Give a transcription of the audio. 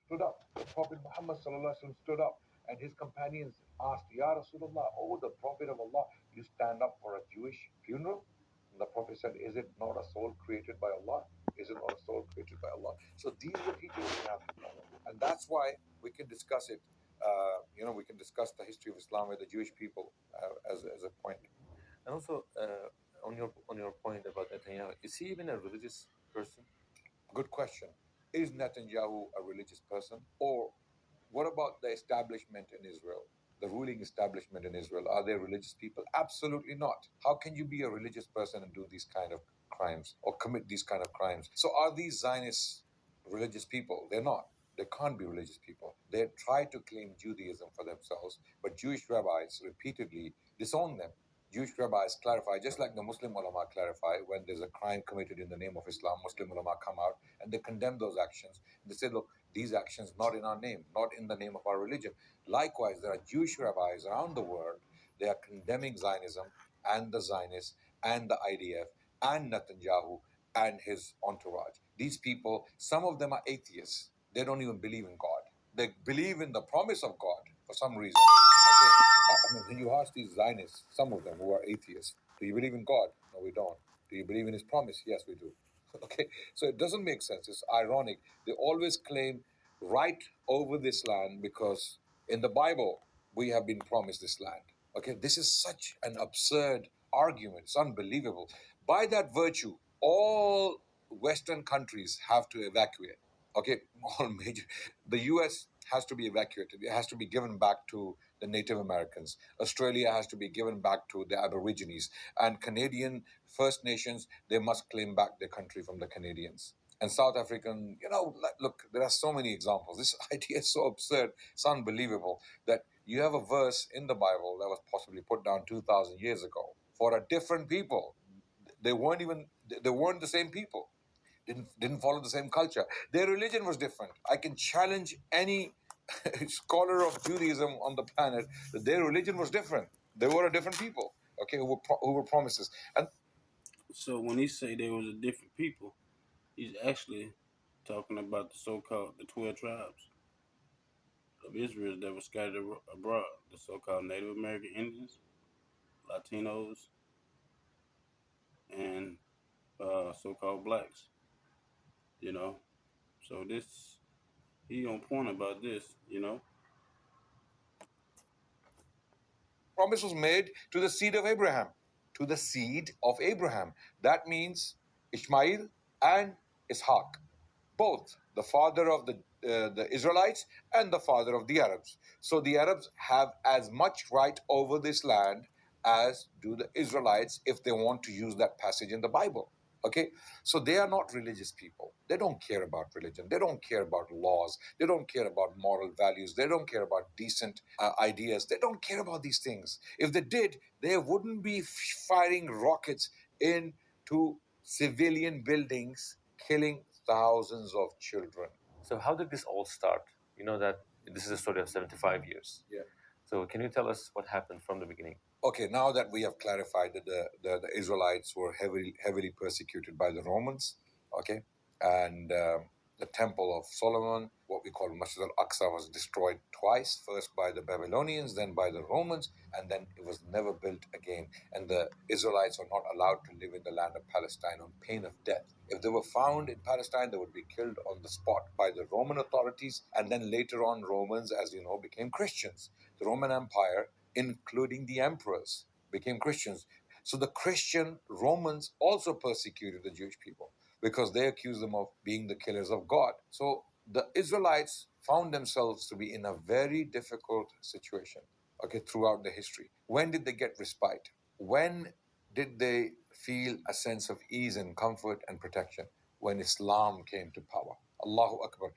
stood up. The Prophet Muhammad stood up, and his companions asked, Ya Rasulullah, oh, the Prophet of Allah, you stand up for a Jewish funeral? And the Prophet said, is it not a soul created by Allah? Is it not a soul created by Allah? So these are the teachings we have to follow. And that's why we can discuss it. We can discuss the history of Islam with the Jewish people as a point. And also, on your point about Netanyahu, is he even a religious person? Good question. Is Netanyahu a religious person? Or what about the establishment in Israel? The ruling establishment in Israel, are they religious people? Absolutely not. How can you be a religious person and do these kind of crimes or commit these kind of crimes? So are these Zionists religious people? They're not. They can't be religious people. They try to claim Judaism for themselves, but Jewish rabbis repeatedly disown them. Jewish rabbis clarify, just like the Muslim ulama clarify, when there's a crime committed in the name of Islam, Muslim ulama come out and they condemn those actions. They say, look, these actions not in our name, not in the name of our religion. Likewise, there are Jewish rabbis around the world. They are condemning Zionism and the Zionists and the IDF and Netanyahu and his entourage. These people, some of them are atheists. They don't even believe in God. They believe in the promise of God for some reason. Okay. When you ask these Zionists, some of them who are atheists, do you believe in God? No, we don't. Do you believe in his promise? Yes, we do. Okay, so it doesn't make sense. It's ironic. They always claim right over this land because in the Bible we have been promised this land. Okay, this is such an absurd argument. It's unbelievable. By that virtue, all Western countries have to evacuate. Okay, all major. The U.S. has to be evacuated. It has to be given back to the Native Americans. Australia has to be given back to the Aborigines. And Canadian First Nations, they must claim back their country from the Canadians. And South African, look, there are so many examples. This idea is so absurd, it's unbelievable that you have a verse in the Bible that was possibly put down 2,000 years ago for a different people. They weren't the same people. Didn't follow the same culture. Their religion was different. I can challenge any scholar of Judaism on the planet that their religion was different. They were a different people, okay, who were promises. And So when he say there was a different people, he's actually talking about the so-called the 12 tribes of Israel that were scattered abroad, the so-called Native American Indians, Latinos, and so-called blacks. You know, so this he on point about this. promise was made to the seed of Abraham. To the seed of Abraham. That means Ishmael and Ishaq, both the father of the Israelites and the father of the Arabs. So the Arabs have as much right over this land as do the Israelites if they want to use that passage in the Bible. Okay, so they are not religious people. They don't care about religion. They don't care about laws. They don't care about moral values. They don't care about decent ideas. They don't care about these things. If they did, they wouldn't be firing rockets into civilian buildings, killing thousands of children. So how did this all start? You know that this is a story of 75 years. Yeah. So can you tell us what happened from the beginning? Okay, now that we have clarified that the Israelites were heavily persecuted by the Romans, okay, and the Temple of Solomon, what we call Masjid al-Aqsa, was destroyed twice, first by the Babylonians, then by the Romans, and then it was never built again. And the Israelites are not allowed to live in the land of Palestine on pain of death. If they were found in Palestine, they would be killed on the spot by the Roman authorities, and then later on, Romans, as you know, became Christians. The Roman Empire, including the emperors, became Christians. So the Christian Romans also persecuted the Jewish people because they accused them of being the killers of God. So the Israelites found themselves to be in a very difficult situation, okay, throughout the history. When did they get respite? When did they feel a sense of ease and comfort and protection? When Islam came to power. Allahu Akbar.